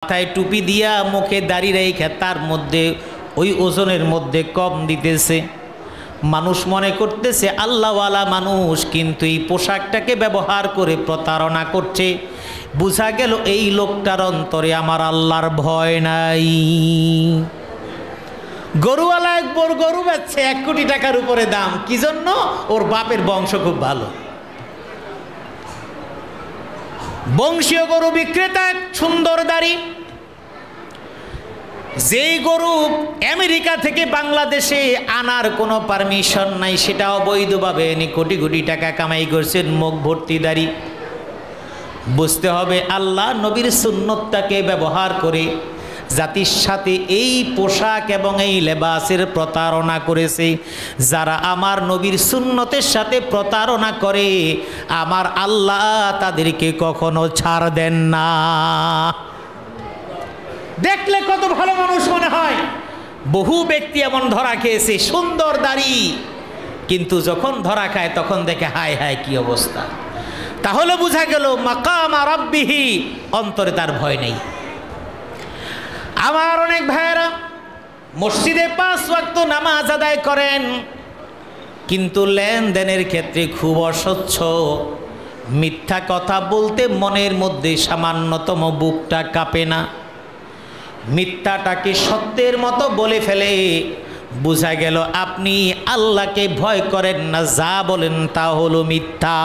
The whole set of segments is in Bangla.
মাথায় টুপি দিয়া মুখে দাড়ি রেখে তার মধ্যে ওই ওজনের মধ্যে কম দিতেছে। মানুষ মনে করতেছে আল্লাহওয়ালা মানুষ, কিন্তু এই পোশাকটাকে ব্যবহার করে প্রতারণা করছে। বুঝা গেল এই লোকটার অন্তরে আমার আল্লাহর ভয় নাই। গরুওয়ালা এক বড় গরু বেচছে 1 কোটি টাকার উপরে দাম, কি জন্য? ওর বাপের বংশ খুব ভালো, বংশীয় গরু বিক্রেতা, সুন্দর দাড়ি। যেই গরু আমেরিকা থেকে বাংলাদেশে আনার কোনো পারমিশন নাই, সেটা অবৈধভাবে এনে কোটি কোটি টাকা কামাই করছেন, মুখ ভর্তি দাড়ি। বুঝতে হবে আল্লাহ নবীর সুন্নতটাকে ব্যবহার করে জাতির সাথে এই পোশাক এবং এই লেবাসের প্রতারণা করেছে। যারা আমার নবীর সুন্নতের সাথে প্রতারণা করে, আমার আল্লাহ তাদেরকে কখনো ছাড় দেন না। দেখলে কত ভালো মানুষ মনে হয়। বহু ব্যক্তি এমন ধরা খেয়েছে, সুন্দর দাড়ি, কিন্তু যখন ধরা খায় তখন দেখে হায় হায় কি অবস্থা। তাহলে বোঝা গেল মাকাম রাব্বিহি, অন্তরে তার ভয় নেই। আমার অনেক ভাইয়েরা মসজিদে 5 ওয়াক্ত নামাজ আদায় করেন, কিন্তু লেনদেনের ক্ষেত্রে খুব অস্বচ্ছ। মিথ্যা কথা বলতে মনের মধ্যে সামান্যতম বুকটা কাঁপে না। মিথ্যাটাকে সত্যের মতো বলে ফেলে। বোঝা গেল আপনি আল্লাহকে ভয় করেন না, যা বলেন তা হলো মিথ্যা।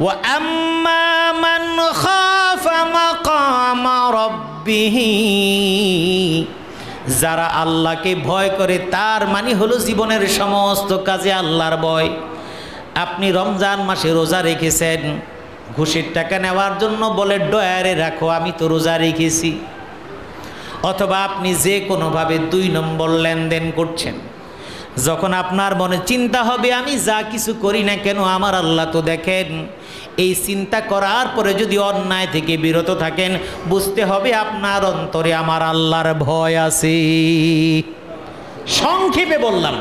ওয়া আম্মা মান খাফা মাকামা রাব্বিহি, যারা আল্লাহকে ভয় করে তার মানে হলো জীবনের সমস্ত কাজে আল্লাহর ভয়। আপনি রমজান মাসে রোজা রেখেছেন, ঘুষের টাকা নেওয়ার জন্য বলে ডয়ারে রাখো, আমি তো রোজা রেখেছি। অথবা আপনি যে কোনোভাবে 2 নম্বর লেনদেন করছেন, যখন আপনার মনে চিন্তা হবে আমি যা কিছু করি না কেন আমার আল্লাহ তো দেখেন, এই চিন্তা করার পরে যদি অন্যায় থেকে বিরত থাকেন, বুঝতে হবে আপনার অন্তরে আমার আল্লাহর ভয় আছে। সংক্ষেপে বললাম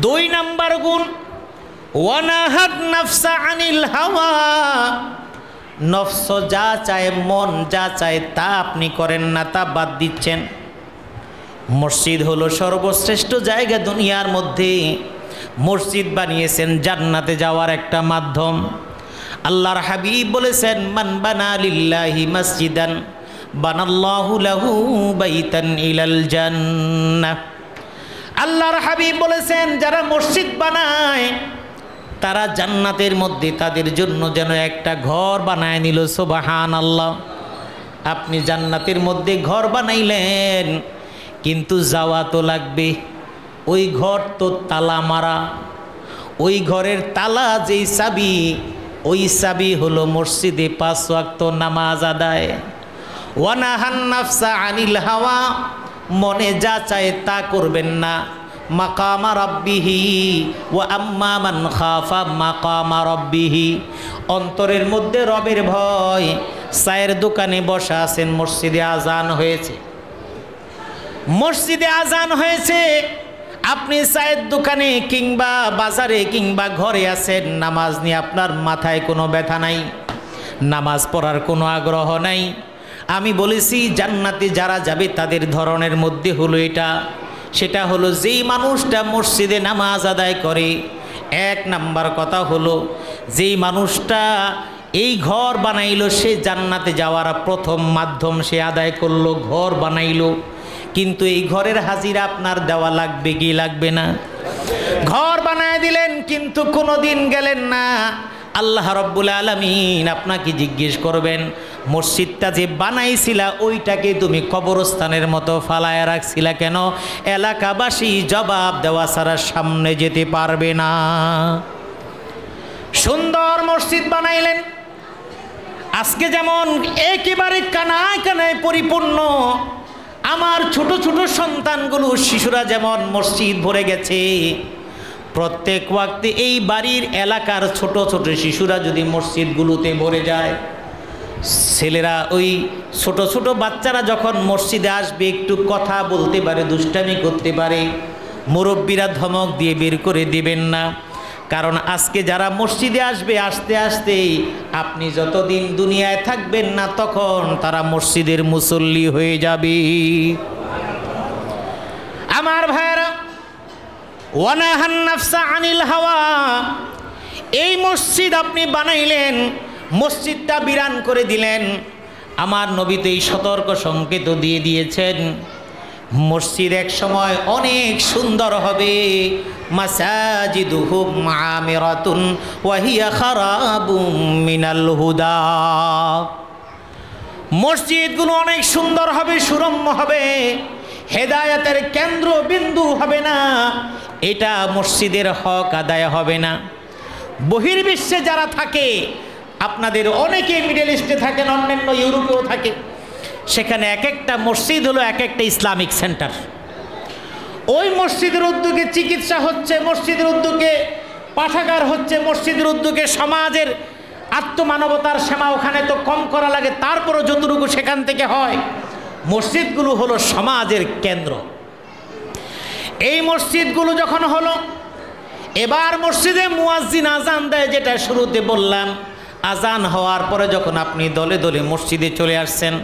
2 নম্বর গুণ, ওয়ানাহাদ নাফসা আনিল হাওয়া। নফস যা চায়, মন যা চায় তা আপনি করেন না, তা বাদ দিচ্ছেন। মসজিদ হলো সর্বশ্রেষ্ঠ জায়গা দুনিয়ার মধ্যে। মসজিদ বানিয়েছেন জান্নাতে যাওয়ার একটা মাধ্যম। আল্লাহর হাবিব বলেছেন, মান বানা লিল্লাহি মসজিদান বানাল্লাহু লাহু বাইতান ইলাল জান্নাহ। আল্লাহর হাবিব বলেছেন, যারা মসজিদ বানায় তারা জান্নাতের মধ্যে তাদের জন্য যেন একটা ঘর বানায় নিল। সুবহানাল্লাহ। আপনি জান্নাতের মধ্যে ঘর বানাইলেন, কিন্তু যাওয়া তো লাগবে। ওই ঘর তো তালা মারা। ওই ঘরের তালা যেই চাবি, ওই চাবি হলো মসজিদে 5 ওয়াক্ত নামাজ আদায়। ওয়ানাহান নাফসা আনিল হাওয়া, মনে যা চায় তা করবেন না। মাকামা রাব্বিহি ওয়া আম্মা মান খাফা মাকামা রাব্বিহি, অন্তরের মধ্যে রবের ভয়। চায়ের দোকানে বসা আছেন, মসজিদে আজান হয়েছে, মসজিদে আজান হয়েছে, আপনি চায়ের দোকানে কিংবা বাজারে কিংবা ঘরে আছেন, নামাজ নিয়ে আপনার মাথায় কোনো ব্যথা নাই, নামাজ পড়ার কোনো আগ্রহ নাই। আমি বলেছি জান্নাতে যারা যাবে তাদের ধরনের মধ্যে হলো এটা। সেটা হলো যেই মানুষটা মসজিদে নামাজ আদায় করে। 1 নাম্বার কথা হলো, যেই মানুষটা এই ঘর বানাইলো, সে জান্নাতে যাওয়ার প্রথম মাধ্যম সে আদায় করলো, ঘর বানাইলো। কিন্তু এই ঘরের হাজিরা আপনার দেওয়া লাগবে কি লাগবে না? ঘর বানায় দিলেন, কিন্তু কোনো দিন গেলেন না। আল্লাহ রব্বুল আলামিন আপনাকে জিজ্ঞেস করবেন, মসজিদটা যে বানাইছিলা ওইটাকে তুমি কবরস্থানের মতো ফালায় রাখছিলা কেন? এলাকাবাসী জবাব দেওয়া ছাড়া সামনে যেতে পারবে না। সুন্দর মসজিদ বানাইলেন, আজকে যেমন একেবারে কানায় কানায় পরিপূর্ণ। আমার ছোট ছোট সন্তানগুলো, শিশুরা যেমন মসজিদ ভরে গেছে। প্রত্যেক ওয়াক্তে এই বাড়ির এলাকার ছোট ছোট শিশুরা যদি মসজিদগুলোতে ভরে যায়, ছেলেরা ওই ছোট ছোট বাচ্চারা যখন মসজিদে আসবে একটু কথা বলতে পারে, দুষ্টামি করতে পারে, মুরব্বীরা ধমক দিয়ে বের করে দিবেন না। কারণ আজকে যারা মসজিদে আসবে, আস্তে আস্তে আপনি যতদিন দুনিয়ায় থাকবেন না তখন তারা মসজিদের মুসল্লি হয়ে যাবে। আমার ভাইয়েরা, ওয়ানাহান নাফসা আনিল হাওয়া, এই মসজিদ আপনি বানাইলেন, মসজিদটা বিরান করে দিলেন। আমার নবী তো এই সতর্ক সংকেত দিয়ে দিয়েছেন, মসজিদ এক সময় অনেক সুন্দর হবে। মাসাজিদুহুম আমিরাতুন ওয়া হিয়া খারাবুম মিনাল হুদা, মসজিদগুলো অনেক সুন্দর হবে, সুরম্য হবে, হেদায়েতের কেন্দ্র বিন্দু হবে না, এটা মসজিদের হক আদায় হবে না। বহির্বিশ্বে যারা থাকে, আপনাদের অনেকে মিডল ইস্টে থাকেন, অন্যান্য ইউরোপেও থাকে, সেখানে এক একটা মসজিদ হলো এক একটা ইসলামিক সেন্টার। ওই মসজিদের উদ্যোগে চিকিৎসা হচ্ছে, মসজিদের উদ্যোগে পাঠাগার হচ্ছে, মসজিদের উদ্যোগে সমাজের আত্মমানবতার সেবা ওখানে তো কম করা লাগে, তারপরও যতটুকু সেখান থেকে হয়। মসজিদগুলো হলো সমাজের কেন্দ্র। এই মসজিদগুলো যখন হলো, এবার মসজিদে মুয়াজ্জিন আজান দেয়, যেটা শুরুতে বললাম। আজান হওয়ার পরে যখন আপনি দলে দলে মসজিদে চলে আসছেন,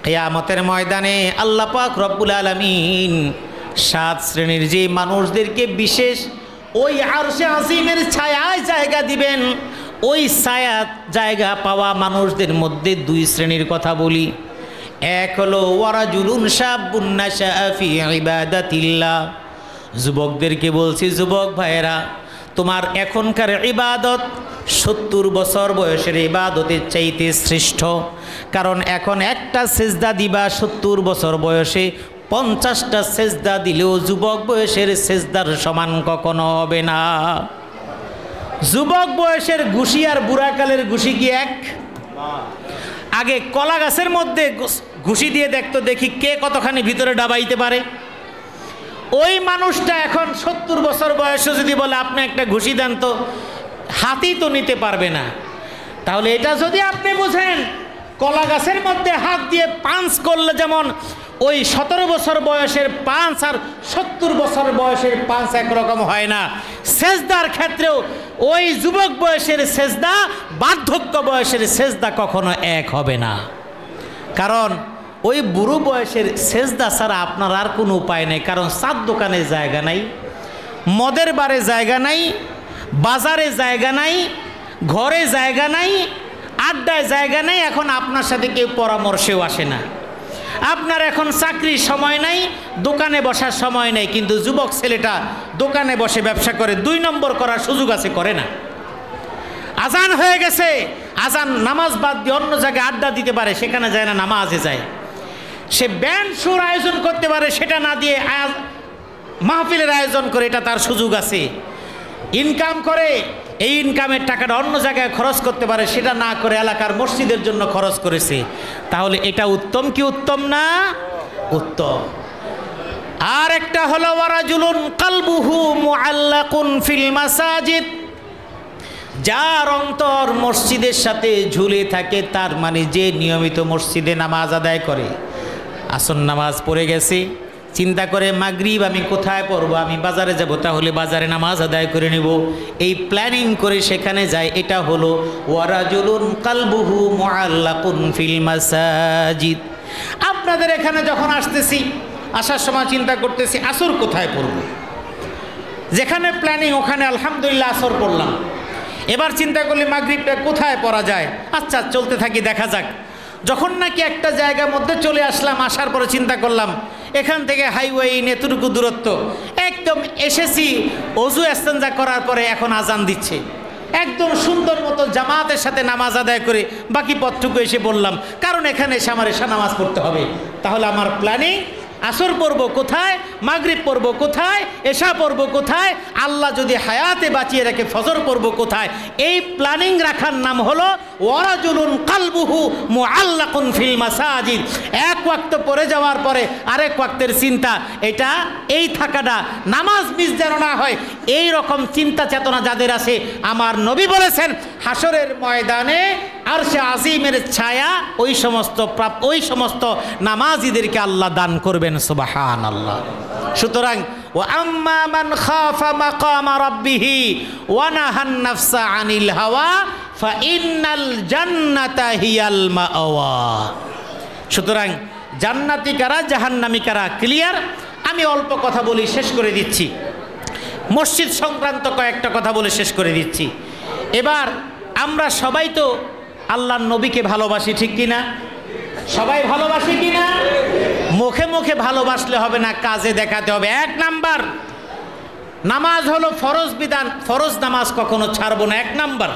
কিয়ামতের ময়দানে আল্লাহ পাক রব্বুল আলামিন 7 শ্রেণীর যে মানুষদেরকে বিশেষ ওই আরশে আজিমের ছায়ায় জায়গা দিবেন। ওই ছায়া জায়গা পাওয়া মানুষদের মধ্যে 2 শ্রেণীর কথা বলি। এক হলো ওয়ারাজুলুন শাবুন নাশা ফি ইবাদাতিল্লাহ, যুবকদেরকে বলছি, যুবক ভাইয়েরা, তোমার এখনকার ইবাদত 70 বছর বয়সের ইবাদতের চাইতে শ্রেষ্ঠ। কারণ এখন একটা সেজদা দিবা, 70 বছর বয়সে 50টা সেজদা দিলেও যুবক বয়সের সেজদার সমান কখনো হবে না। যুবক বয়সের ঘুষি আর বুড়াকালের ঘুষি কি এক? আগে কলা গাছের মধ্যে ঘুষি দিয়ে দেখতো, দেখি কে কতখানি ভিতরে ডাবাইতে পারে। ওই মানুষটা এখন 70 বছর বয়সে যদি বলে আপনি একটা ঘুষি দেন, তো হাতই তো নিতে পারবে না। তাহলে এটা যদি আপনি বুঝেন, কলা গাছের মধ্যে হাত দিয়ে পাঞ্চ করলে যেমন ওই 17 বছর বয়সের পাঞ্চ আর 70 বছর বয়সের পাঞ্চ একরকম হয় না, সেজদার ক্ষেত্রেও ওই যুবক বয়সের সেজদা বার্ধক্য বয়সের সেজদা কখনো এক হবে না। কারণ ওই বুড়ো বয়সের সেজদা ছাড়া আপনার আর কোনো উপায় নেই। কারণ চার দোকানে জায়গা নাই, মদের বারে জায়গা নাই, বাজারে জায়গা নাই, ঘরে জায়গা নাই, আড্ডায় জায়গা নাই। এখন আপনার সাথে কেউ পরামর্শেও আসে না। আপনার এখন চাকরির সময় নাই, দোকানে বসার সময় নেই। কিন্তু যুবক ছেলেটা দোকানে বসে ব্যবসা করে, 2 নম্বর করার সুযোগ আছে, করে না। আজান হয়ে গেছে, আজান নামাজ বাদ দিয়ে অন্য জায়গায় আড্ডা দিতে পারে, সেখানে যায় না, নামাজে যায়। সে ব্যান্ড শোর আয়োজন করতে পারে, সেটা না দিয়ে মাহফিলের আয়োজন করে, এটা তার সুযোগ আছে। ইনকাম করে, এই ইনকামের টাকাটা অন্য জায়গায় খরচ করতে পারে, সেটা না করে এলাকার মসজিদের জন্য খরচ করেছে। তাহলে এটা উত্তম কি উত্তম না? উত্তম। আর একটা হলো ওয়ারাজুলুন কালবুহু মুআল্লাকুন ফিল মাসাজিদ, যার অন্তর মসজিদের সাথে ঝুলে থাকে, তার মানে যে নিয়মিত মসজিদে নামাজ আদায় করে। আসর নামাজ পড়ে গেছে, চিন্তা করে মাগরিব আমি কোথায় পড়বো, আমি বাজারে যাব, তাহলে বাজারে নামাজ আদায় করে নেব, এই প্ল্যানিং করে সেখানে যায়। এটা হলো ওয়ারাজুলুন কালবুহু মুআল্লাকুন ফিল মাসাজিদ। আপনাদের এখানে যখন আসতেছি, আসার সময় চিন্তা করতেছি আসর কোথায় পড়ব, যেখানে প্ল্যানিং ওখানে আলহামদুলিল্লাহ আসর পড়লাম। এবার চিন্তা করলে মাগরিবটা কোথায় পড়া যায়, আচ্ছা চলতে থাকি, দেখা যাক। যখন নাকি একটা জায়গার মধ্যে চলে আসলাম, আসার পরে চিন্তা করলাম এখান থেকে হাইওয়ে এতটুকু দূরত্ব, একদম এসেছি, অজু ইস্তেঞ্জা করার পরে এখন আজান দিচ্ছে, একদম সুন্দর মতো জামাতের সাথে নামাজ আদায় করে বাকি পথটুকু এসে বললাম, কারণ এখানে এসে আমার এশা নামাজ পড়তে হবে। তাহলে আমার প্ল্যানিং আসর পড়ব কোথায়, মাগরিব পড়ব কোথায়, এশা পড়ব কোথায়, আল্লাহ যদি হায়াতে বাঁচিয়ে রাখে ফজর পড়ব কোথায়। এই প্ল্যানিং রাখার নাম হলো ওয়ারাজুলুন কালবুহু মুআল্লাকুন ফিল মাসাজিদ। এক ওয়াক্ত পড়ে যাওয়ার পরে আরেক ওয়াক্তের চিন্তা, এটা এই থাকাটা নামাজ মিস যেন না হয়, এই রকম চিন্তা চেতনা যাদের আছে, আমার নবী বলেছেন হাসরের ময়দানে আরশে আজিমের ছায়া ওই সমস্ত নামাজিদেরকে আল্লাহ দান করবেন। সুবহানাল্লাহ। সুতরাং ওয়া আম্মা মান খাফা মাকামা রাব্বিহি ওয়া নাহান নাফসা আনিল হাওয়া ফা ইন্নাল জান্নাতা হিয়াল মাওয়া। সুতরাং জান্নাতি কারা জাহান্নামী কারা ক্লিয়ার। আমি অল্প কথা বলি, শেষ করে দিচ্ছি। মসজিদ সংক্রান্ত কয়েকটা কথা বলে শেষ করে দিচ্ছি। এবার আমরা সবাই তো আল্লাহর নবীকে ভালোবাসি, ঠিক কিনা? সবাই ভালোবাসি কিনা? মুখে মুখে ভালোবাসলে হবে না, কাজে দেখাতে হবে। 1 নাম্বার, নামাজ হলো ফরজ বিধান, ফরজ নামাজ কখনো ছাড়বো না। 1 নাম্বার।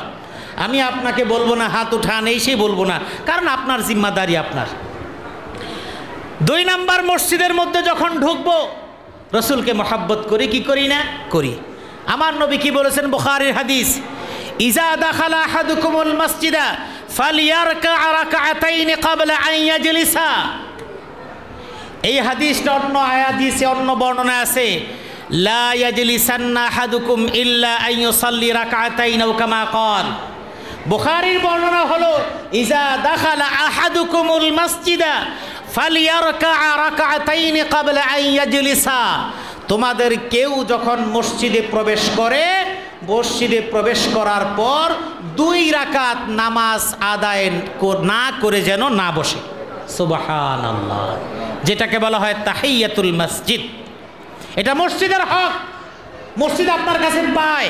আমি আপনাকে বলবো না হাত উঠান, এই সেই বলবো না, কারণ আপনার জিম্মাদারি আপনার। 2 নাম্বার, মসজিদের মধ্যে যখন ঢুকবো রসুলকে মহাব্বত করি কি করি না? করি। আমার নবী কি বলেছেন? বুখারীর হাদিস, ইজা দাখালা আহাদুকুমুল মসজিদা ফালিয়ারকা রাকাতাইন ক্বাবলা আন ইয়াজলিসা। এই হাদিসটা অন্য হাদিসে অন্য বর্ণনা আছে, লা ইয়াজলিসান্না আহাদুকুম ইল্লা আন ইউসাল্লি রাকাতাইন আও কামা ক্বাল। বুখারীর বর্ণনা হলো, ইজা দাখালা আহাদুকুমুল মসজিদা ফালিয়ারকা রাকাতাইন ক্বাবলা আন ইয়াজলিসা। তোমাদের কেউ যখন মসজিদে প্রবেশ করে, মসজিদে প্রবেশ করার পর 2 রাকাত নামাজ আদায় না করে যেন না বসে। সুবহানাল্লাহ। যেটাকে বলা হয় তাহিয়াতুল মসজিদ। এটা মসজিদের হক, মসজিদ আপনার কাছে পায়।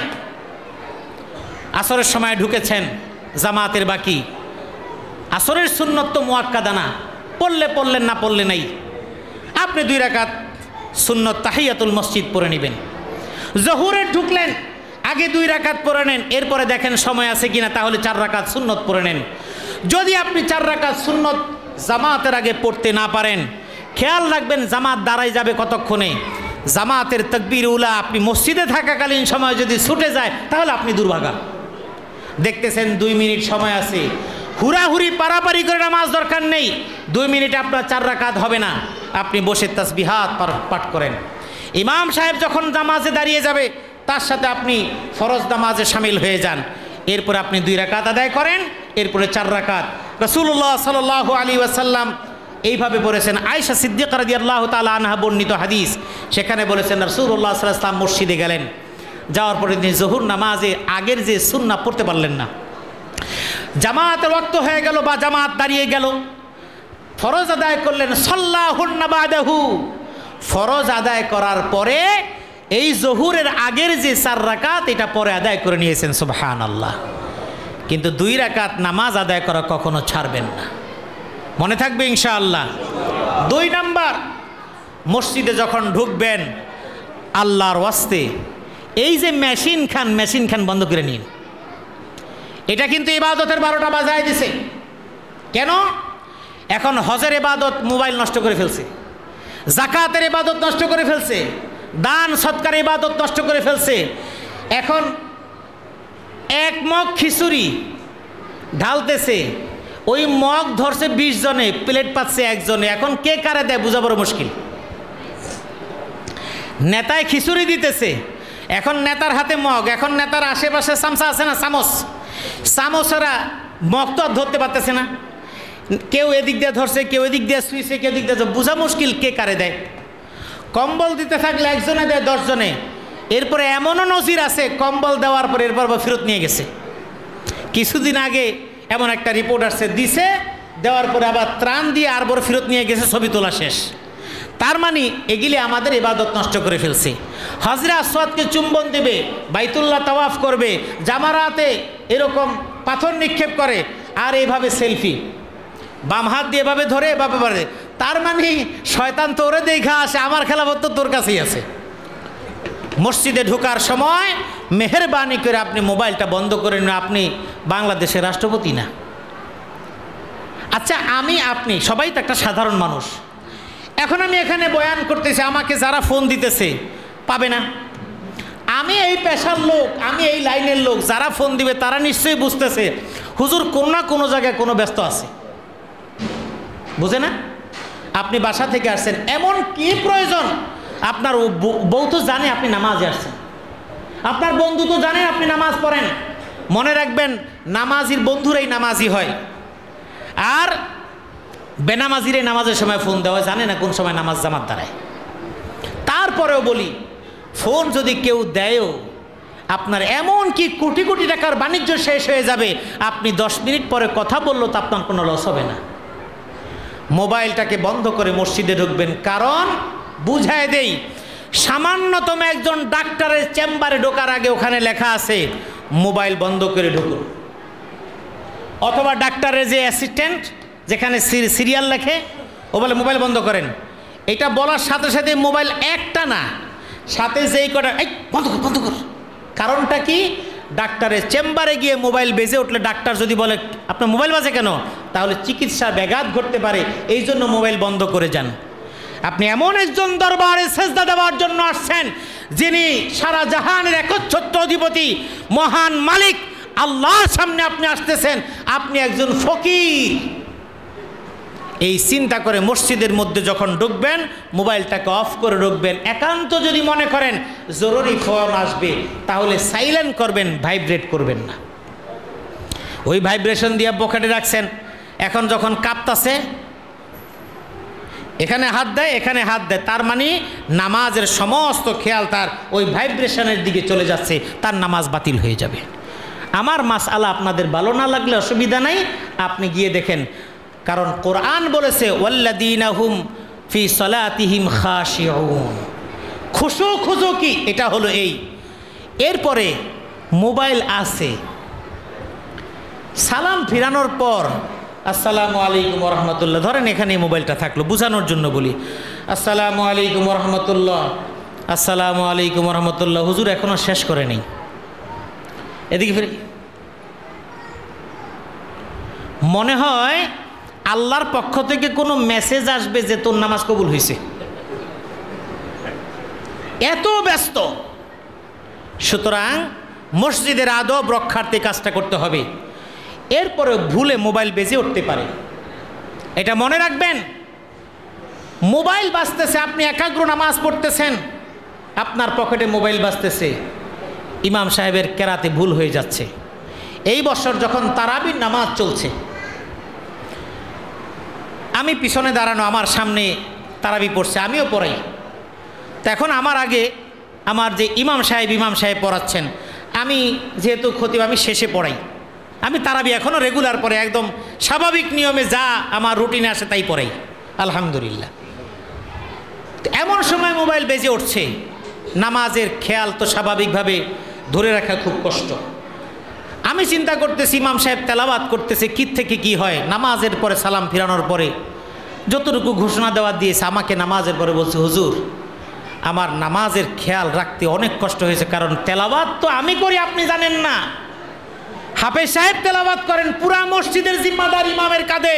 আসরের সময় ঢুকেছেন, জামাতের বাকি, আসরের সুন্নত তো মুআক্কাদা না, পড়লে পড়লেন, না পড়লে নাই। আপনি 2 রাকাত সুন্নত তাহিয়াতুল মসজিদ পড়ে নেবেন। জহুরে ঢুকলেন, আগে 2 রাকাত পড়ে নেন, এরপরে দেখেন সময় আছে কিনা, তাহলে 4 রাকাত সুন্নত পড়ে নেন। যদি আপনি 4 রাকাত সুন্নত জামাতের আগে পড়তে না পারেন, খেয়াল রাখবেন জামাত দাঁড়াই যাবে কতক্ষণে। জামাতের তাকবীর উলা আপনি মসজিদে থাকাকালীন সময় যদি ছুটে যায়, তাহলে আপনি দুর্ভাগা। দেখতেছেন 2 মিনিট সময় আছে, হুড়াহুড়ি পারাপারি করে নামাজ দরকার নেই। 2 মিনিটে আপনার 4 রাকাত হবে না, আপনি বসে তাসবিহাত পাঠ করেন। ইমাম সাহেব যখন নামাজে দাঁড়িয়ে যাবে, তার সাথে আপনি ফরজ নামাজে শামিল হয়ে যান। এরপরে আপনি 2 রাকাত আদায় করেন, এরপরে 4 রাকাত। রাসূলুল্লাহ সাল্লাল্লাহু আলাইহি ওয়াসাল্লাম এইভাবে বলেছেন। আয়েশা সিদ্দিকা রাদিয়াল্লাহু তাআলা আনহা বর্ণিত হাদিস, সেখানে বলেছেন রাসূলুল্লাহ সাল্লাল্লাহু আলাইহি ওয়াসাল্লাম মসজিদে গেলেন, যাওয়ার পরে তিনি জোহর নামাজে আগের যে সুন্নাহ পড়তে পারলেন না। জামাতের ওয়াক্ত হয়ে গেল বা জামাত দাঁড়িয়ে গেল, ফরজ আদায় করলেন। সাল্লাহুন্না বাদাহু, ফরজ আদায় করার পরে এই জোহরের আগের যে 4 রাকাত এটা পরে আদায় করে নিয়েছেন। সুবহানাল্লাহ। কিন্তু 2 রাকাত নামাজ আদায় করা কখনো ছাড়বেন না, মনে থাকবে ইনশাআল্লাহ। 2 নাম্বার, মসজিদে যখন ঢুকবেন আল্লাহর ওয়াস্তে এই যে মেশিন খান বন্ধ করে নিন। এটা কিন্তু ইবাদতের 12টা বাজায় দিছে। কেন? এখন হজের ইবাদত মোবাইল নষ্ট করে ফেলছে, জাকাতের ইবাদত নষ্ট করে ফেলছে, দান সৎকার ইবাদত নষ্ট করে ফেলছে। এখন 1 মগ খিচুড়ি ঢালতেছে, ওই মগ ধরছে 20 জনে, প্লেট পাচ্ছে 1 জনে। এখন কে কারে দেয় বোঝা বড় মুশকিল। নেতায় খিচুড়ি দিতেছে, এখন নেতার হাতে মগ, এখন নেতার আশেপাশে চামচা আছে না, চামচেরা মগ তো আর ধরতে পারতেছে না। কেউ এদিক দিয়ে ধরছে, কেউ এদিক দিয়ে শুইছে, কেউ এদিক দিয়ে, বোঝা মুশকিল কে কারে দেয়। কম্বল দিতে থাকলে 1 জনে দেয় 10 জনে। এরপরে এমনও নজির আছে, কম্বল দেওয়ার পর এরপর ফেরত নিয়ে গেছে। কিছুদিন আগে এমন একটা রিপোর্ট আসছে, দিছে, দেওয়ার পরে আবার ত্রাণ দিয়ে আর বড় ফেরত নিয়ে গেছে, ছবি তোলা শেষ। তার মানে এগুলি আমাদের ইবাদত নষ্ট করে ফেলছে। হাজরে আসওয়াদকে চুম্বন দেবে, বাইতুল্লাহ তাওয়াফ করবে, জামারাতে এরকম পাথর নিক্ষেপ করে, আর এইভাবে সেলফি বাম হাত দিয়ে এভাবে ধরে এভাবে পারে। তার মানে শয়তান তোরে দেখা আসে, আমার খেলাফত তো তোর কাছেই আছে। মসজিদে ঢোকার সময় মেহেরবানি করে আপনি মোবাইলটা বন্ধ করে নিন। আপনি বাংলাদেশের রাষ্ট্রপতি না। আচ্ছা, আপনি সবাই তো একটা সাধারণ মানুষ। এখন আমি এখানে বয়ান করতেছি, আমাকে যারা ফোন দিতেছে পাবে না। আমি এই পেশার লোক, আমি এই লাইনের লোক, যারা ফোন দিবে তারা নিশ্চয়ই বুঝতেছে হুজুর কোনো না কোনো জায়গায় কোনো ব্যস্ত আছে, বুঝে না? আপনি বাসা থেকে আসছেন, এমন কি প্রয়োজন? আপনার বউ তো জানে আপনি নামাজে আসছেন, আপনার বন্ধু তো জানে আপনি নামাজ পড়েন। মনে রাখবেন, নামাজির বন্ধুরাই নামাজি হয়, আর বেনামাজিরে নামাজের সময় ফোন দেওয়া, জানে না কোন সময় নামাজ জামাত দাঁড়ায়। তারপরেও বলি, ফোন যদি কেউ দেয়ও, আপনার এমন কি কোটি কোটি টাকার বাণিজ্য শেষ হয়ে যাবে, আপনি 10 মিনিট পরে কথা বললেও তো আপনার কোনো লস হবে না। মোবাইলটাকে বন্ধ করে মসজিদে ঢুকবেন, কারণ বুঝায় দেই, সামান্যতম একজন ডাক্তারের চেম্বারে ঢোকার আগে ওখানে লেখা আছে মোবাইল বন্ধ করে ঢুকুন, অথবা ডাক্তারের যে অ্যাসিস্ট্যান্ট যেখানে সিরিয়াল লেখে ও বলে মোবাইল বন্ধ করেন। এটা বলার সাথে সাথে মোবাইল একটা না, সাথে যেই কটা এই বন্ধ কর বন্ধ কর। কারণটা কি? ডাক্তারের চেম্বারে গিয়ে মোবাইল বেজে উঠলে ডাক্তার যদি বলে আপনার মোবাইল বাজে কেন, তাহলে চিকিৎসা ব্যাঘাত ঘটতে পারে, এই জন্য মোবাইল বন্ধ করে যান। আপনি এমন একজন দরবারে সেজদা দেওয়ার জন্য আসছেন যিনি সারা জাহানের একচ্ছত্র অধিপতি মহান মালিক আল্লাহর সামনে আপনি আসতেছেন, আপনি একজন ফকির। এই চিন্তা করে মসজিদের মধ্যে যখন ঢুকবেন মোবাইলটাকে অফ করে ঢুকবেন। একান্ত যদি মনে করেন জরুরি ফোন আসবে তাহলে সাইলেন্ট করবেন, ভাইব্রেট করবেন না। ওই ভাইব্রেশন দিয়ে পকেটে রাখছেন, এখন যখন কাঁপতাছে এখানে হাত দেয় এখানে হাত দেয়, তার মানে নামাজের সমস্ত খেয়াল তার ওই ভাইব্রেশনের দিকে চলে যাচ্ছে, তার নামাজ বাতিল হয়ে যাবে। আমার মাসআলা আপনাদের ভালো না লাগলে অসুবিধা নাই, আপনি গিয়ে দেখেন, কারণ কোরআন বলেছে ওয়াল্লাযীনা হুম ফি সালাতিহিম খাশিউন। খুশু কি এটা হলো এই। এরপরে মোবাইল আছে, সালাম ফিরানোর পর আসসালামু আলাইকুম ওয়া রাহমাতুল্লাহ, ধরেন এখানে মোবাইলটা থাকলো, বোঝানোর জন্য বলি আসসালামু আলাইকুম ওয়া রাহমাতুল্লাহ, আসসালামু আলাইকুম ওয়া রাহমাতুল্লাহ। হুজুর এখনো শেষ করে নেই, এদিকে ফিরে মনে হয় আল্লাহর পক্ষ থেকে কোনো মেসেজ আসবে যে তোর নামাজ কবুল হয়েছে, এত ব্যস্ত। সুতরাং মসজিদের আদব রক্ষার্থে কাজটা করতে হবে। এরপরে ভুলে মোবাইল বেজে উঠতে পারে, এটা মনে রাখবেন। মোবাইল বাজতেছে, আপনি একাগ্র নামাজ পড়তেছেন, আপনার পকেটে মোবাইল বাজতেছে, ইমাম সাহেবের কেরাতে ভুল হয়ে যাচ্ছে। এই বছর যখন তারাবির নামাজ চলছে, আমি পিছনে দাঁড়ানো, আমার সামনে তারাবি পড়ছে, আমিও পড়াই। তো এখন আমার আগে আমার যে ইমাম সাহেব পড়াচ্ছেন, আমি যেহেতু খতিব আমি শেষে পড়াই, আমি তারাবি এখনও রেগুলার পড়ে, একদম স্বাভাবিক নিয়মে যা আমার রুটিনে আসে তাই পড়াই আলহামদুলিল্লাহ। এমন সময় মোবাইল বেজে উঠছে, নামাজের খেয়াল তো স্বাভাবিকভাবে ধরে রাখা খুব কষ্ট। আমি চিন্তা করতেছি ইমাম সাহেব তেলাওয়াত করতেছে, কী থেকে কি হয়। নামাজের পরে সালাম ফিরানোর পরে যতটুকু ঘোষণা দেওয়া দিয়েছে, আমাকে নামাজের পরে বলছে হুজুর আমার নামাজের খেয়াল রাখতে অনেক কষ্ট হয়েছে, কারণ তেলাওয়াত তো আমি করি আপনি জানেন না, হাফেজ সাহেব তেলাওয়াত করেন, পুরা মসজিদের জিম্মাদার ইমামের কাঁধে।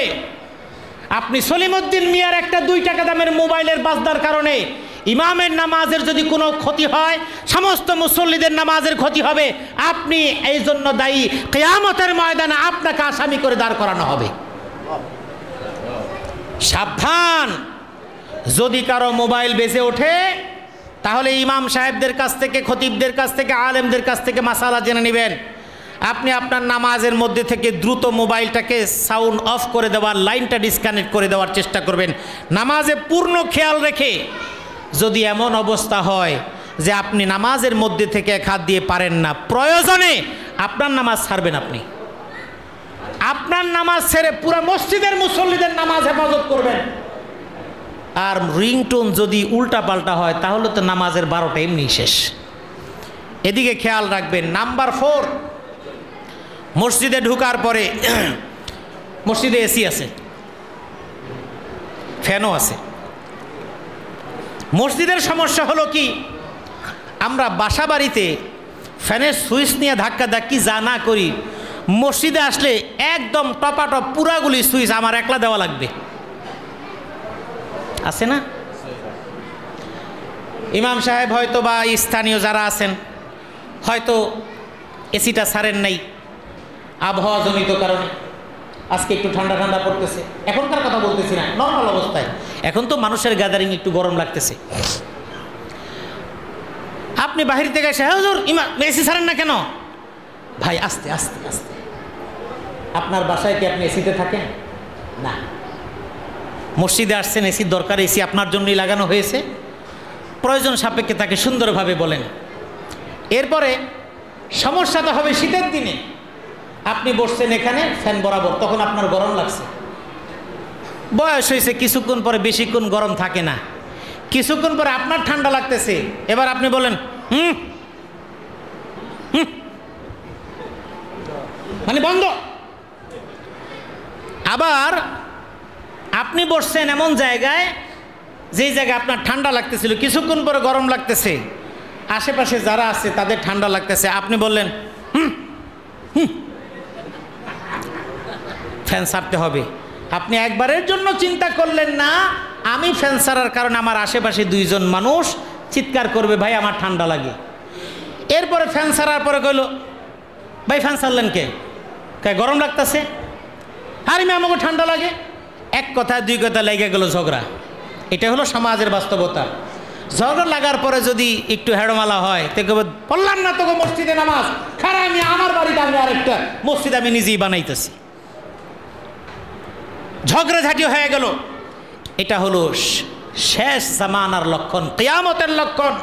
আপনি সলিমউদ্দিন মিয়ার একটা 2 টাকা দামের মোবাইলের বাজদার কারণে ইমামের নামাজের যদি কোনো ক্ষতি হয়, সমস্ত মুসল্লিদের নামাজের ক্ষতি হবে, আপনি এই জন্য দায়ী। কিয়ামতের ময়দানে আপনাকে আসামি করে দাঁড় করানো হবে। সাবধান, যদি কারো মোবাইল বেজে ওঠে তাহলে ইমাম সাহেবদের কাছ থেকে, খতিবদের কাছ থেকে, আলেমদের কাছ থেকে মাসালা জেনে নেবেন। আপনি আপনার নামাজের মধ্যে থেকে দ্রুত মোবাইলটাকে সাউন্ড অফ করে দেওয়ার, লাইনটা ডিসকানেক্ট করে দেওয়ার চেষ্টা করবেন, নামাজে পূর্ণ খেয়াল রেখে। যদি এমন অবস্থা হয় যে আপনি নামাজের মধ্যে থেকে এক হাত দিয়ে পারেন না, প্রয়োজনে আপনার নামাজ ছাড়বেন, আপনি আপনার নামাজ ছেড়ে পুরো মসজিদের মুসল্লিদের নামাজ হেফাজত করবেন। আর রিংটোন যদি উল্টা পাল্টা হয় তাহলে তো নামাজের 12টা এমনি শেষ। এদিকে খেয়াল রাখবেন। নাম্বার 4, মসজিদে ঢোকার পরে মসজিদে এসি আছে, ফ্যানও আছে। মসজিদের সমস্যা হলো কি, আমরা বাসা বাড়িতে ফ্যানের সুইচ নিয়ে ধাক্কা ধাক্কি যা না করি, মসজিদে আসলে একদম টপাটপ পুরাগুলি সুইচ আমার একলা দেওয়া লাগবে, আছে না? ইমাম সাহেব হয়তো বা স্থানীয় যারা আছেন হয়তো এসিটা ছাড়েন নাই আবহাওয়া জনিত কারণে, আজকে একটু ঠান্ডা ঠান্ডা পড়তেছে, এখনকার কথা বলতেছি না, নর্মাল অবস্থায়। এখন তো মানুষের গ্যাদারিং একটু গরম লাগতেছে। আপনি বাহির থেকে এসে হুজুর ইমাম এসি ছাড়েন না কেন? ভাই আস্তে আস্তে আস্তে। আপনার বাসায় কি আপনি এসিতে থাকেন? না। মসজিদে আসছেন, এসির দরকার, এসি আপনার জন্যই লাগানো হয়েছে। প্রয়োজন সাপেক্ষে তাকে সুন্দরভাবে বলেন। এরপরে সমস্যা তো হবে শীতের দিনে, আপনি বসছেন এখানে ফ্যান বরাবর, তখন আপনার গরম লাগছে, বয়স হয়েছে, কিছুক্ষণ পরে বেশিক্ষণ গরম থাকে না, কিছুক্ষণ পরে আপনার ঠান্ডা লাগতেছে, এবার আপনি বলেন মানে বন্ধ। আবার আপনি বসছেন এমন জায়গায় যেই জায়গায় আপনার ঠান্ডা লাগতেছিল, কিছুক্ষণ পরে গরম লাগতেছে, আশেপাশে যারা আছে তাদের ঠান্ডা লাগতেছে, আপনি বললেন ফ্যান ছাড়তে হবে। আপনি একবারের জন্য চিন্তা করলেন না আমি ফ্যান ছাড়ার কারণে আমার আশেপাশে দুইজন মানুষ চিৎকার করবে, ভাই আমার ঠান্ডা লাগে। এরপরে ফ্যান ছাড়ার পরে কইল, ভাই ফ্যান ছাড়লেন কে? গরম লাগতেছে। আর আমাকে ঠান্ডা লাগে। এক কথা দুই কথা লেগে গেল ঝগড়া। এটা হলো সমাজের বাস্তবতা। ঝগড়া লাগার পরে যদি একটু হেড়মালা হয় তো বললাম না তোকে মসজিদে নামাজ খারাপ, আমি আমার বাড়িতে আমি আরেকটা মসজিদ আমি নিজেই বানাইতেছি, ঝগড়াঝাটি হয়ে গেল। এটা হলো শেষ জামানার লক্ষণ, কিয়ামতের লক্ষণ।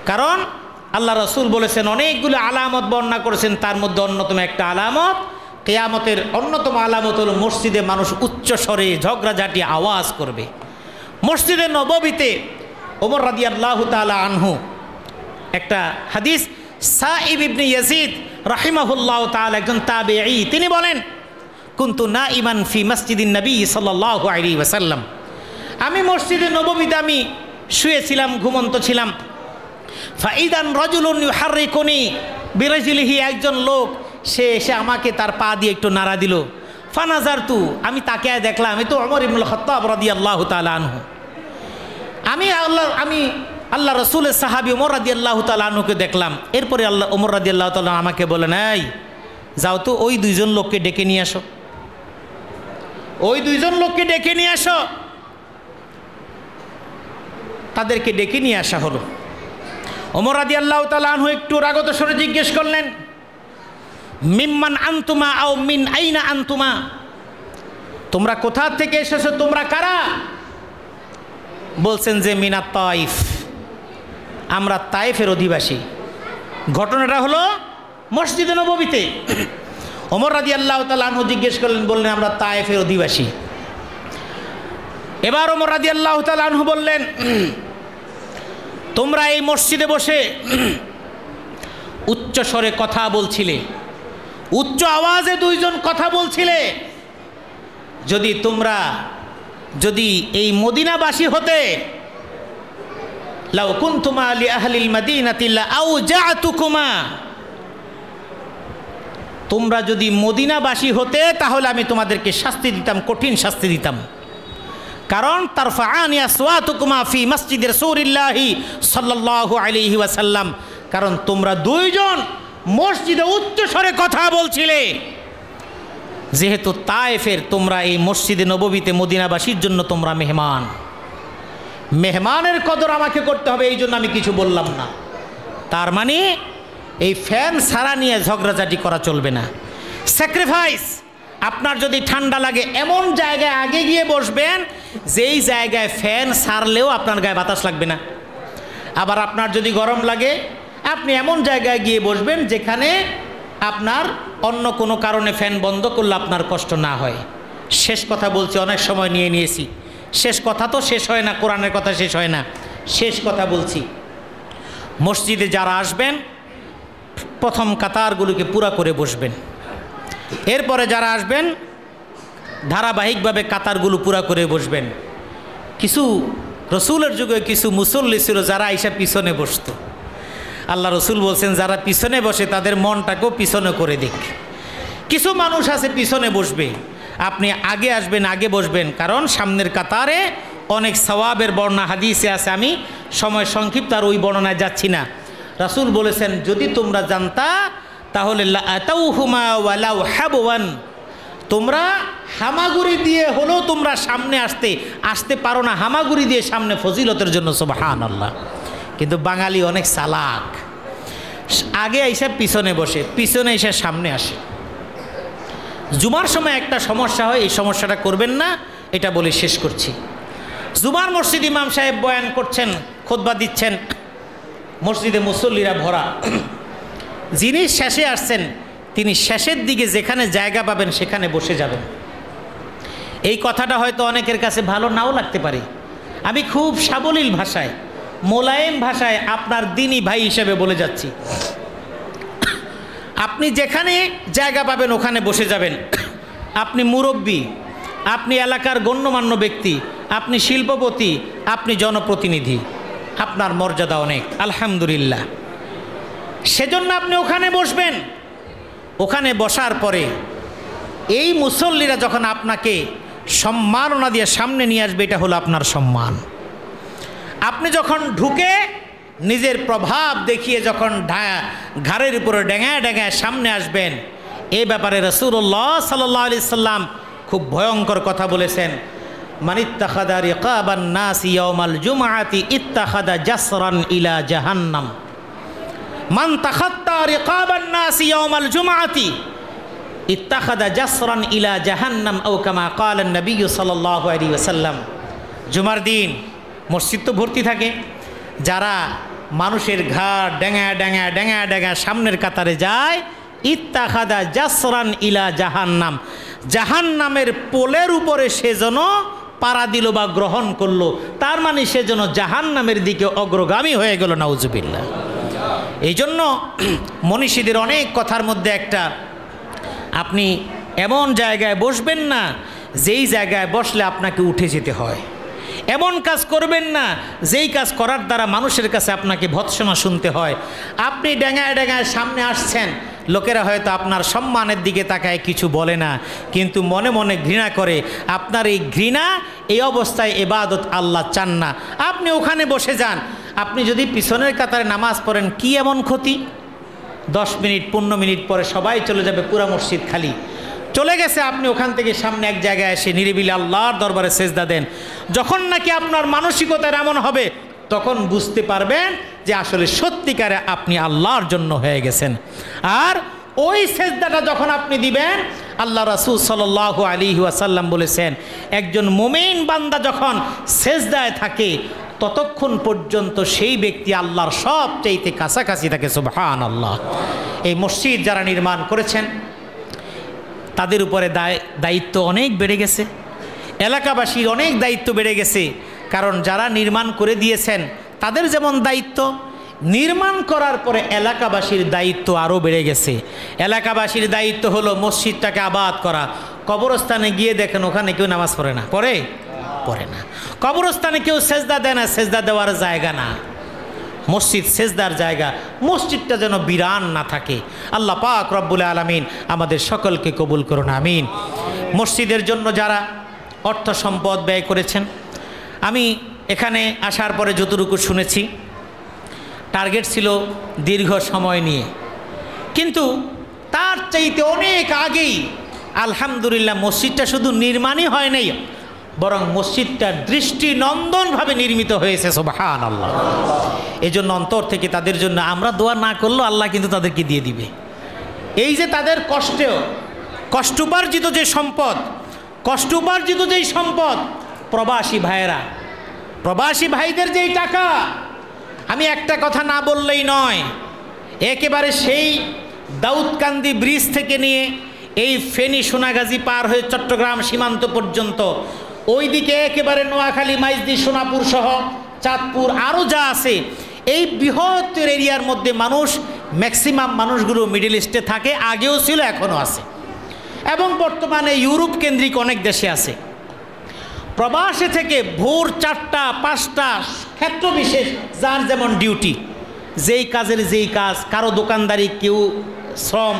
কারণ আল্লাহ রাসূল বলেছেন, অনেকগুলো আলামত বর্ণনা করেছেন, তার মধ্যে অন্যতম একটা আলামত, কিয়ামতের অন্যতম আলামত হলো মসজিদে মানুষ উচ্চ স্বরে ঝগড়াঝাটি আওয়াজ করবে। মসজিদে নববীতে ওমর রাদিয়াল্লাহু তাআলা আনহু একটা হাদিস, সাইব ইবনে ইয়াজিদ রাহিমাহুল্লাহ তাআলা একজন তাবেঈ, তিনি বলেন, কুনতু নাইমান ফি মসজিদিন নবী সাল্লাল্লাহু আলাইহি ওয়াসাল্লাম, আমি মসজিদে নববীতে আমি শুয়েছিলাম, ঘুমন্ত ছিলাম। ফাইদান রাজুলুন ইউহাররিকুনি বিরাজলিহি, একজন লোক সে এসে আমাকে তার পা দিয়ে একটু নাড়া দিল। ফানাজারতু, আমি তাকে দেখলাম, আমি তো ওমর ইবনুল খাত্তাব রাদিয়াল্লাহু তাআলা আনহু, আমি আল্লাহ রাসূলের সাহাবী ওমর রাদিয়াল্লাহু তাআলা আনহুকে দেখলাম। এরপরে ওমর রাদিয়াল্লাহু তাআলা আমাকে বলেন, এই যাও তো ওই দুইজন লোককে ডেকে নিয়ে আসো, ওই দুইজন লোককে ডেকে নিয়ে আসো। তাদেরকে ডেকে নিয়ে আসা হলো। ওমর রাদিয়াল্লাহু তাআলা আনহু একটু রাগত স্বরে জিজ্ঞেস করলেন, মিম্মান আনতুমা আও মিন আইনা আনতুমা, তোমরা কোথা থেকে এসেছো, তোমরা কারা? বলছেন যে মিনাত তাইফ, আমরা তাইফের অধিবাসী। ঘটনাটা হলো মসজিদে নববীতে। ওমর রাদিয়াল্লাহু তাআলা আনহু জিজ্ঞেস করলেন, বললেন আমরা তাইফের অধিবাসী। এবার ওমর রাদিয়াল্লাহু তাআলা আনহু বললেন, তোমরা এই মসজিদে বসে উচ্চ স্বরে কথা বলছিলে, উচ্চ আওয়াজে দুইজন কথা বলছিলে, যদি এই মদিনাবাসী হতে, লাউ কুনতুমা লিআহলিল মাদিনাতি লাআউজাতুকুমা, তোমরা যদি মদিনাবাসী হতে তাহলে আমি তোমাদেরকে শাস্তি দিতাম, কঠিন শাস্তি দিতাম। কারণ তারফাআনি আসওয়াতুকুমা ফি মসজিদি রাসূলিল্লাহি সাল্লাল্লাহু আলাইহি ওয়াসাল্লাম, কারণ তোমরা দুইজন মসজিদে উচ্চ স্বরে কথা বলছিলে। যেহেতু তায়েফের, তোমরা এই মসজিদে নববীতে মদিনাবাসীর জন্য তোমরা মেহমান, মেহমানের কদর আমাকে করতে হবে, এই জন্য আমি কিছু বললাম না। তার মানে এই ফ্যান ছাড়া নিয়ে ঝগড়াঝাটি করা চলবে না। স্যাক্রিফাইস, আপনার যদি ঠান্ডা লাগে এমন জায়গায় আগে গিয়ে বসবেন যেই জায়গায় ফ্যান ছাড়লেও আপনার গায়ে বাতাস লাগবে না। আবার আপনার যদি গরম লাগে আপনি এমন জায়গায় গিয়ে বসবেন যেখানে আপনার অন্য কোনো কারণে ফ্যান বন্ধ করলে আপনার কষ্ট না হয়। শেষ কথা বলছি, অনেক সময় নিয়েছি, শেষ কথা তো শেষ হয় না, কোরআনের কথা শেষ হয় না, শেষ কথা বলছি। মসজিদে যারা আসবেন প্রথম কাতারগুলোকে পুরা করে বসবেন, এরপরে যারা আসবেন ধারাবাহিকভাবে কাতারগুলো পুরা করে বসবেন। কিছু রসুলের যুগে কিছু মুসল্লি ছিল যারা আইসা পিছনে বসতো। আল্লাহ রসুল বলছেন, যারা পিছনে বসে তাদের মনটাকেও পিছনে করে দিক। কিছু মানুষ আছে পিছনে বসবে, আপনি আগে আসবেন, আগে বসবেন, কারণ সামনের কাতারে অনেক সওয়াবের বর্ণনা হাদিসে আছে। আমি সময় সংক্ষিপ্ত, আর ওই বর্ণনায় যাচ্ছি না। রাসূল বলেছেন, যদি তোমরা জানতা তাহলে লাআতাউহুমা ওয়ালাউ হাবওয়ান, তোমরা হামাগুড়ি দিয়ে হলেও তোমরা সামনে আসতে পারো না, হামাগুড়ি দিয়ে সামনে ফজিলতের জন্য, সুবহানাল্লাহ। কিন্তু বাঙালি অনেক চালাক, আগে এসে পিছনে বসে, পিছনে এসে সামনে আসে। জুমার সময় একটা সমস্যা হয়, এই সমস্যাটা করবেন না, এটা বলে শেষ করছি। জুমার মসজিদ ইমাম সাহেব বয়ান করছেন, খুতবা দিচ্ছেন, মসজিদে মুসল্লিরা ভরা। যিনি শেষে আসছেন তিনি শেষের দিকে যেখানে জায়গা পাবেন সেখানে বসে যাবেন। এই কথাটা হয়তো অনেকের কাছে ভালো নাও লাগতে পারে। আমি খুব সাবলীল ভাষায়, মোলায়েম ভাষায় আপনার দিনী ভাই হিসেবে বলে যাচ্ছি, আপনি যেখানে জায়গা পাবেন ওখানে বসে যাবেন। আপনি মুরব্বী, আপনি এলাকার গণ্যমান্য ব্যক্তি, আপনি শিল্পপতি, আপনি জনপ্রতিনিধি, আপনার মর্যাদা অনেক, আলহামদুলিল্লাহ। সেজন্য আপনি ওখানে বসবেন। ওখানে বসার পরে এই মুসল্লিরা যখন আপনাকে সম্মাননা দিয়ে সামনে নিয়ে আসবে, এটা হলো আপনার সম্মান। আপনি যখন ঢুকে নিজের প্রভাব দেখিয়ে যখন ঘাড়ের উপরে ডেঙায় ডেঙায় সামনে আসবেন, এই ব্যাপারে রাসূলুল্লাহ সাল্লাল্লাহু আলাইহি সাল্লাম খুব ভয়ঙ্কর কথা বলেছেন। মান ইত্তাখাযা রিকাবান নাসি ইয়াউমাল জুমআতি ইত্তাখাযা জাসরান ইলা জাহান্নাম। মান তাখাত্তা রিকাবান নাসি ইয়াউমাল জুমআতি ইত্তাখাযা জাসরান ইলা জাহান্নাম আও কামা ক্বালা নবী সাল্লাল্লাহু আলাইহি ওয়াসাল্লাম। জুমার দিন মসজিদ তো ভর্তি থাকে, যারা মানুষের ঘাড় ডেঙা ডেঙা ডেঙা ডেঙা সামনের কাতারে যায়, ইত্তাখাযা জাসরান ইলা জাহান্নাম, জাহান্নামের পোলের উপরে সে যেন পাড়া দিল বা গ্রহণ করলো, তার মানে সে যেন জাহান্নামের দিকে অগ্রগামী হয়ে গেল, নাউজুবিল্লাহ। এই জন্য মনীষীদের অনেক কথার মধ্যে একটা, আপনি এমন জায়গায় বসবেন না যেই জায়গায় বসলে আপনাকে উঠে যেতে হয়। এমন কাজ করবেন না যেই কাজ করার দ্বারা মানুষের কাছে আপনাকে ভৎসনা শুনতে হয়। আপনি ডেঙায় ডেঙায় সামনে আসছেন, লোকেরা হয়তো আপনার সম্মানের দিকে তাকায় কিছু বলে না, কিন্তু মনে মনে ঘৃণা করে। আপনার এই ঘৃণা, এই অবস্থায় ইবাদত আল্লাহ চান না। আপনি ওখানে বসে যান। আপনি যদি পিছনের কাতারে নামাজ পড়েন, কি এমন ক্ষতি? 10 মিনিট 15 মিনিট পরে সবাই চলে যাবে, পুরা মসজিদ খালি। চলে গেছে, আপনি ওখান থেকে সামনে এক জায়গায় এসে নিরিবিলি আল্লাহর দরবারে সেজদা দেন। যখন নাকি আপনার মানসিকতা এমন হবে, তখন বুঝতে পারবেন যে আসলে সত্যিকারে আপনি আল্লাহর জন্য হয়ে গেছেন। আর ওই সেজদাটা যখন আপনি দিবেন, আল্লাহ রাসূল সাল্লাল্লাহু আলাইহি ওয়াসাল্লাম বলেছেন, একজন মুমিন বান্দা যখন সেজদায় থাকে ততক্ষণ পর্যন্ত সেই ব্যক্তি আল্লাহর সবচাইতে কাছাকাছি থাকে। সুবহানাল্লাহ। এই মসজিদ যারা নির্মাণ করেছেন তাদের উপরে দায়িত্ব অনেক বেড়ে গেছে, এলাকাবাসীর অনেক দায়িত্ব বেড়ে গেছে। কারণ যারা নির্মাণ করে দিয়েছেন তাদের যেমন দায়িত্ব, নির্মাণ করার পরে এলাকাবাসীর দায়িত্ব আরও বেড়ে গেছে। এলাকাবাসীর দায়িত্ব হলো মসজিদটাকে আবাদ করা। কবরস্থানে গিয়ে দেখেন ওখানে কেউ নামাজ পড়ে না, পড়ে না। কবরস্থানে কেউ সেজদা দেয় না, সেজদা দেওয়ার জায়গা না। মসজিদ সেজদার জায়গা, মসজিদটা যেন বিরান না থাকে। আল্লাহ পাক রব্বুল আলামিন আমাদের সকলকে কবুল করুন, আমিন। মসজিদের জন্য যারা অর্থ সম্পদ ব্যয় করেছেন, আমি এখানে আসার পরে যতটুকু শুনেছি, টার্গেট ছিল দীর্ঘ সময় নিয়ে, কিন্তু তার চাইতে অনেক আগেই আলহামদুলিল্লাহ মসজিদটা শুধু নির্মাণই হয় নাই, বরং মসজিদটা দৃষ্টিনন্দনভাবে নির্মিত হয়েছে। সুবহানাল্লাহ। এই জন্য অন্তর থেকে তাদের জন্য আমরা দোয়া না করলেও আল্লাহ কিন্তু তাদেরকে দিয়ে দিবে। এই যে তাদের কষ্টোপার্জিত যে সম্পদ, প্রবাসী ভাইয়েরা, প্রবাসী ভাইদের যেই টাকা, আমি একটা কথা না বললেই নয়, একেবারে সেই দাউদকান্দি ব্রিজ থেকে নিয়ে এই ফেনী সোনাগাজী পার হয়ে চট্টগ্রাম সীমান্ত পর্যন্ত, ওইদিকে একেবারে নোয়াখালী, মাইজদি, সোনাপুর সহ চাঁদপুর আরও যা আছে, এই বৃহত্তর এরিয়ার মধ্যে মানুষ, ম্যাক্সিমাম মানুষগুলো মিডল ইস্টে থাকে, আগেও ছিল, এখনও আছে, এবং বর্তমানে ইউরোপ কেন্দ্রিক অনেক দেশে আছে। প্রবাসে থেকে ভোর 4টা 5টা ক্ষেত্র বিশেষ যার যেমন ডিউটি, যেই কাজের যেই কাজ, কারো দোকানদারি, কেউ শ্রম,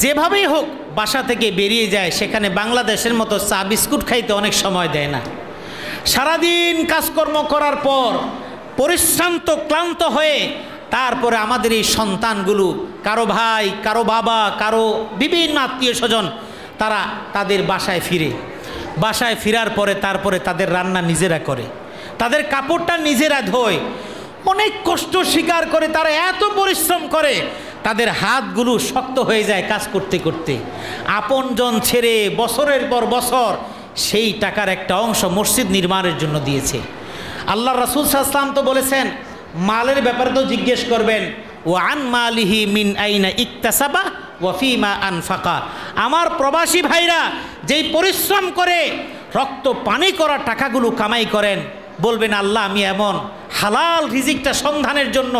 যেভাবেই হোক বাসা থেকে বেরিয়ে যায়। সেখানে বাংলাদেশের মতো চা বিস্কুট খাইতে অনেক সময় দেয় না। সারাদিন কাজকর্ম করার পর পরিশ্রান্ত ক্লান্ত হয়ে তারপরে আমাদের এই সন্তানগুলো, কারো ভাই, কারো বাবা, কারো বিভিন্ন আত্মীয় স্বজন, তারা তাদের বাসায় ফেরার পরে তারপরে তাদের রান্না নিজেরা করে, তাদের কাপড়টা নিজেরা ধোয়, অনেক কষ্ট স্বীকার করে, তারা এত পরিশ্রম করে, তাদের হাতগুলো শক্ত হয়ে যায় কাজ করতে করতে। আপনজন ছেড়ে বছরের পর বছর সেই টাকার একটা অংশ মসজিদ নির্মাণের জন্য দিয়েছে। আল্লাহ রাসূল সাল্লাল্লাহু আলাইহি ওয়াসাল্লাম তো বলেছেন, মালের ব্যাপারে তো জিজ্ঞেস করবেন, ওয়া আন মালিহি মিন আইনা ইকতাসাবা ওয়া ফিমা আনফাকা। আমার প্রবাসী ভাইরা যেই পরিশ্রম করে রক্ত পানি করা টাকাগুলো কামাই করেন, বলবেন আল্লাহ আমি এমন হালাল রিজিকটা সন্ধানের জন্য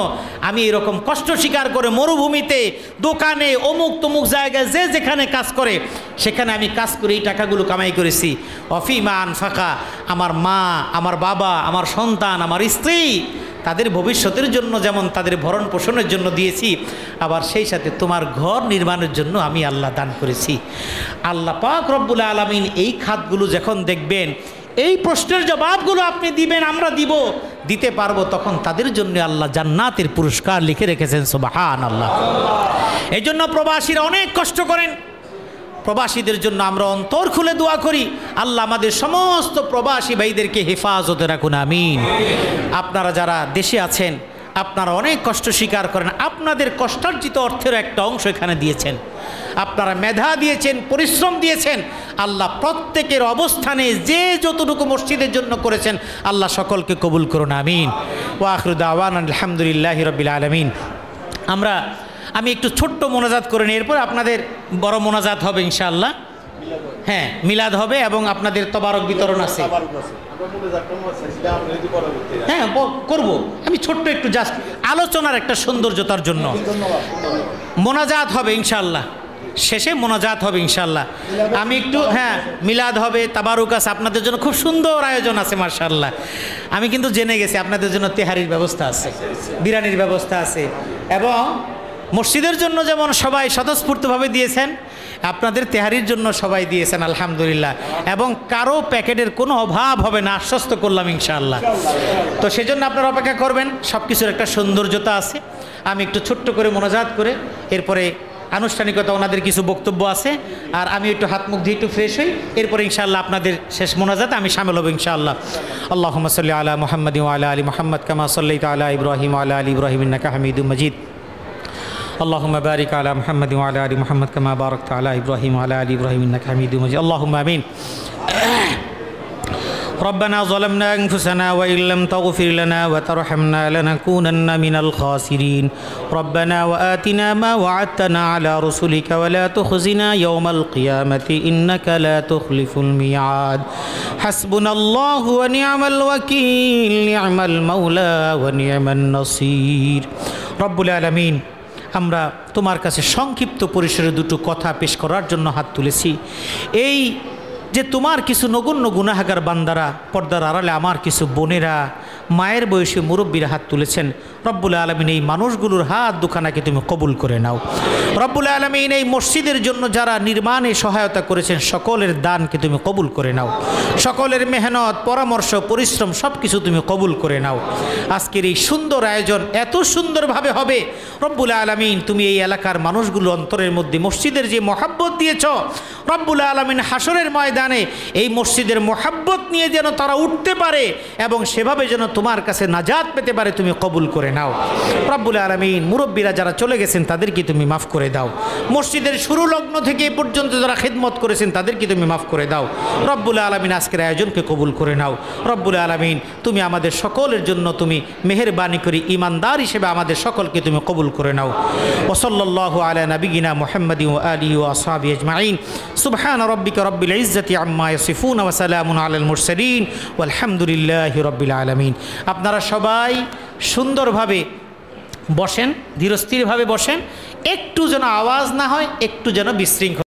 আমি এরকম কষ্ট স্বীকার করে মরুভূমিতে, দোকানে, অমুক তমুক জায়গায় যে যেখানে কাজ করে সেখানে আমি কাজ করে এই টাকাগুলো কামাই করেছি। অফিমা আনফাকা, আমার মা, আমার বাবা, আমার সন্তান, আমার স্ত্রী, তাদের ভবিষ্যতের জন্য যেমন তাদের ভরণ পোষণের জন্য দিয়েছি, আবার সেই সাথে তোমার ঘর নির্মাণের জন্য আমি আল্লাহ দান করেছি। আল্লাহ পাক রব্বুল আলামিন এই খাতগুলো যখন দেখবেন, এই প্রশ্নের জবাবগুলো আপনি দিবেন, আমরা দিতে পারবো, তখন তাদের জন্য আল্লাহ জান্নাতের পুরস্কার লিখে রেখেছেন। সুবহানাল্লাহ। এই জন্য প্রবাসীরা অনেক কষ্ট করেন। প্রবাসীদের জন্য আমরা অন্তর খুলে দোয়া করি, আল্লাহ আমাদের সমস্ত প্রবাসী ভাইদেরকে হেফাজতে রাখুন, আমিন। আপনারা যারা দেশে আছেন, আপনারা অনেক কষ্ট স্বীকার করেন, আপনাদের কষ্টার্জিত অর্থের একটা অংশ এখানে দিয়েছেন, আপনারা মেধা দিয়েছেন, পরিশ্রম দিয়েছেন। আল্লাহ প্রত্যেকের অবস্থানে যে যতটুকু মসজিদের জন্য করেছেন আল্লাহ সকলকে কবুল করুন, আমিন। ওয়া আখিরু দাওয়ানা আলহামদুলিল্লাহি রাব্বিল আলামিন। আমি একটু ছোট্ট মোনাজাত করে নিই, এরপর আপনাদের বড় মোনাজাত হবে ইনশাআল্লাহ। হ্যাঁ, মিলাদ হবে এবং আপনাদের তবারক বিতরণ আছে। হ্যাঁ করব, আমি ছোট্ট একটু জাস্ট আলোচনার একটা সৌন্দর্যতার জন্য মোনাজাত হবে ইনশাআল্লাহ, শেষে মোনাজাত হবে ইনশাআল্লাহ। আমি একটু, হ্যাঁ, মিলাদ হবে, তাবারুক আছে, আপনাদের জন্য খুব সুন্দর আয়োজন আছে মাশাআল্লাহ। আমি কিন্তু জেনে গেছি আপনাদের জন্য তেহারির ব্যবস্থা আছে, বিরিয়ানির ব্যবস্থা আছে, এবং মসজিদের জন্য যেমন সবাই স্বতঃস্ফূর্তভাবে দিয়েছেন, আপনাদের তেহারির জন্য সবাই দিয়েছেন আলহামদুলিল্লাহ, এবং কারো প্যাকেটের কোনো অভাব হবে না, আশ্বস্ত করলাম ইনশাআল্লাহ। তো সেজন্য আপনারা অপেক্ষা করবেন, সব কিছুর একটা সৌন্দর্যতা আছে। আমি একটু ছোট্ট করে মোনাজাত করে এরপরে আনুষ্ঠানিকতা, ওনাদের কিছু বক্তব্য আছে, আর আমি একটু হাত মুখ দিয়ে একটু ফ্রেশ হই, এরপরে ইনশাআল্লাহ আপনাদের শেষ মোনাজাতে আমি শামিল হব ইনশাআল্লাহ। আল্লাহুম্মা সাল্লি আলা মুহাম্মাদিন ওয়া আলা আলি মুহাম্মাদ কামা সাল্লাইতা আলা ইব্রাহিম ওয়া আলা আলি ইব্রাহিম ইন্নাকা হামিদুম মাজিদ। اللهم بارك على محمد وعلى آل محمد كما باركت على إبراهيم وعلى آل إبراهيم إنك حميد مجيد. اللهم آمين. ربنا ظلمنا أنفسنا وإن لم تغفر لنا وترحمنا لنكونن من الخاسرين. ربنا وآتنا ما وعدتنا على رسلك ولا تخزنا يوم القيامة إنك لا تخلف الميعاد. حسبنا الله ونعم الوكيل نعم المولى ونعم النصير. رب العالمين, আমরা তোমার কাছে সংক্ষিপ্ত পরিসরে দুটো কথা পেশ করার জন্য হাত তুলেছি। এই যে তোমার কিছু নগণ্য গুনাহগার বান্দারা, পর্দার আড়ালে আমার কিছু বোনেরা, মায়ের বয়সী মুরব্বীরা হাত তুলেছেন, রব্বুল আলামিন এই মানুষগুলোর হাত দুখানাকে তুমি কবুল করে নাও। রব্বুল আলামিন এই মসজিদের জন্য যারা নির্মাণে সহায়তা করেছেন সকলের দানকে তুমি কবুল করে নাও, সকলের মেহনত, পরামর্শ, পরিশ্রম সব কিছু তুমি কবুল করে নাও। আজকের এই সুন্দর আয়োজন এত সুন্দরভাবে হবে, রব্বুল আলামিন তুমি এই এলাকার মানুষগুলো অন্তরের মধ্যে মসজিদের যে মহাব্বত দিয়েছ, রব্বুল আলামিন হাসরের ময়দানে এই মসজিদের মহাব্বত নিয়ে যেন তারা উঠতে পারে এবং সেভাবে যেন তোমার কাছে নাজাত পেতে পারে, তুমি কবুল করে নাও। রব্বুল আলামিন মুরব্বীরা যারা চলে গেছেন তাদেরকে তুমি মাফ করে দাও। মসজিদের শুরু লগ্ন থেকে এ পর্যন্ত যারা খিদমত করেছেন তাদেরকে তুমি মাফ করে দাও। রব্বুল আলামিন আজকের আয়োজনকে কবুল করে নাও। রব্বুল আলামিন তুমি আমাদের সকলের জন্য তুমি মেহেরবানি করে ইমানদার হিসেবে আমাদের সকলকে তুমি কবুল করে নাও। ওয়া সাল্লাল্লাহু আলা নাবিয়িনা মুহাম্মাদিন ওয়া আলিহি ওয়া আসহাবিহি আজমাইন। সুবহান রাব্বিকা রাব্বিল ইজ্জাতি আম্মা ইয়াসিফুন ওয়া সালামুন আলাল মুরসালিন ওয়ালহামদুলিল্লাহি রাব্বিল আলামিন। আপনারা সবাই সুন্দরভাবে বসেন, ধীরস্থিরভাবে বসেন, একটু যেন আওয়াজ না হয়, একটু যেন বিশৃঙ্খলা